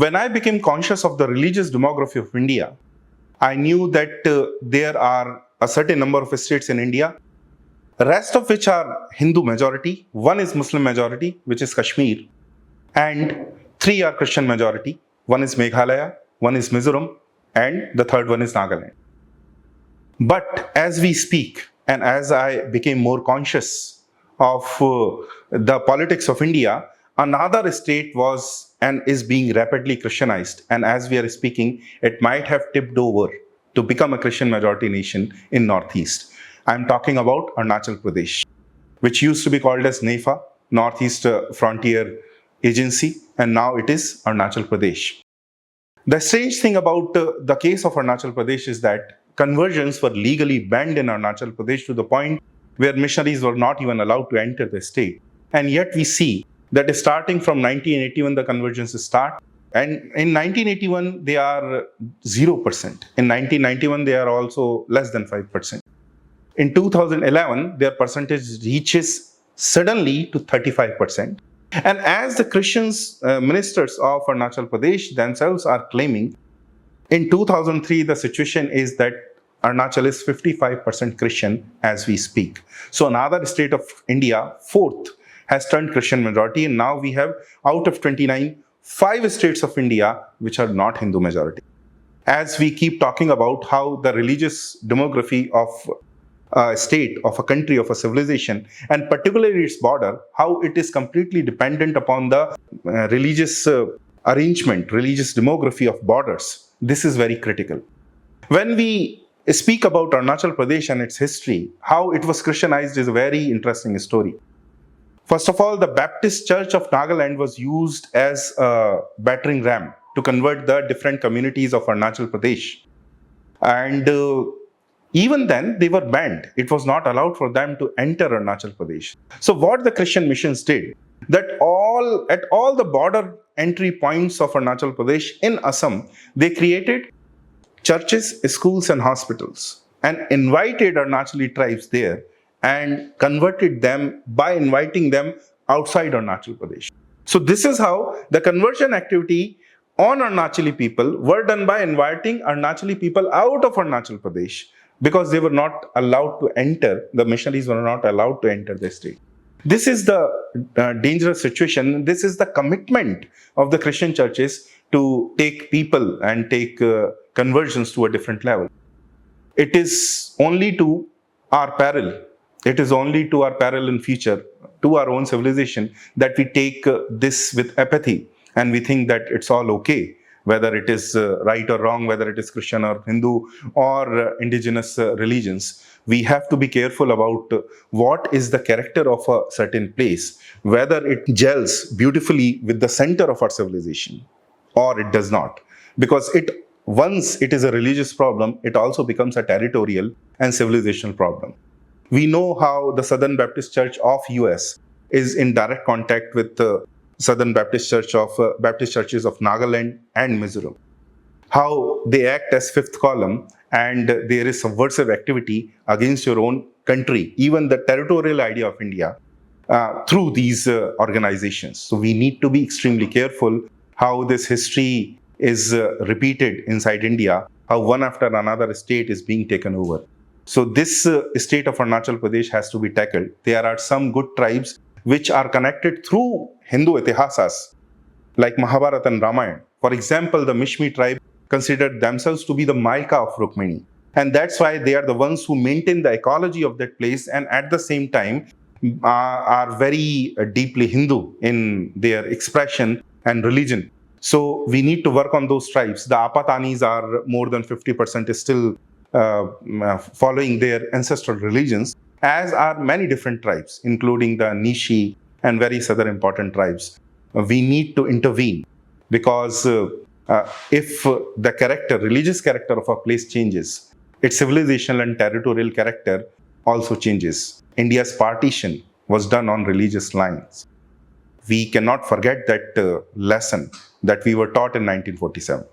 When I became conscious of the religious demography of India, I knew that there are a certain number of states in India, rest of which are Hindu majority. One is Muslim majority, which is Kashmir, and three are Christian majority. One is Meghalaya, one is Mizoram, and the third one is Nagaland. But as we speak, and as I became more conscious of the politics of India, another state was and is being rapidly Christianized. And as we are speaking, it might have tipped over to become a Christian majority nation in Northeast. I'm talking about Arunachal Pradesh, which used to be called as NEFA, Northeast Frontier Agency, and now it is Arunachal Pradesh. The strange thing about the case of Arunachal Pradesh is that conversions were legally banned in Arunachal Pradesh to the point where missionaries were not even allowed to enter the state. And yet we see that starting from 1981, the conversions start. And in 1981, they are 0%. In 1991, they are also less than 5%. In 2011, their percentage reaches suddenly to 35%. And as the Christians, ministers of Arunachal Pradesh themselves are claiming, in 2003, the situation is that Arunachal is 55% Christian as we speak. So another state of India, fourth, has turned Christian majority. And now we have, out of 29, 5 states of India which are not Hindu majority. As we keep talking about how the religious demography of a state, of a country, of a civilization, and particularly its border, how it is completely dependent upon the religious arrangement, religious demography of borders. This is very critical. When we speak about Arunachal Pradesh and its history, how it was Christianized is a very interesting story. First of all, the Baptist Church of Nagaland was used as a battering ram to convert the different communities of Arunachal Pradesh. And even then, they were banned. It was not allowed for them to enter Arunachal Pradesh. So what the Christian missions did, that at all the border entry points of Arunachal Pradesh in Assam, they created churches, schools, and hospitals and invited Arunachali tribes there and converted them by inviting them outside Arunachal Pradesh. So this is how the conversion activity on Arunachali people were done by inviting Arunachali people out of Arunachal Pradesh, because they were not allowed to enter, the missionaries were not allowed to enter the state. This is the dangerous situation. This is the commitment of the Christian churches to take people and take conversions to a different level. It is only to our peril. It is only to our peril in future, to our own civilization, that we take this with apathy and we think that it's all okay, whether it is right or wrong, whether it is Christian or Hindu or indigenous religions. We have to be careful about what is the character of a certain place, whether it gels beautifully with the center of our civilization or it does not. Because once it is a religious problem, it also becomes a territorial and civilizational problem. We know how the Southern Baptist Church of US is in direct contact with the Southern Baptist Churches of Nagaland and Mizoram. How they act as fifth column, and there is subversive activity against your own country, even the territorial idea of India, through these organizations. So we need to be extremely careful how this history is repeated inside India, how one after another state is being taken over. So this state of Arunachal Pradesh has to be tackled. There are some good tribes which are connected through Hindu itihasas, like Mahabharata and Ramayana. For example, the Missionary tribe considered themselves to be the Maika of Rukmini. And that's why they are the ones who maintain the ecology of that place and at the same time are very deeply Hindu in their expression and religion. So we need to work on those tribes. The Apatanis are more than 50% still following their ancestral religions, as are many different tribes, including the Nishi and very other important tribes. We need to intervene, because if the religious character of a place changes, its civilizational and territorial character also changes. India's partition was done on religious lines. We cannot forget that lesson that we were taught in 1947.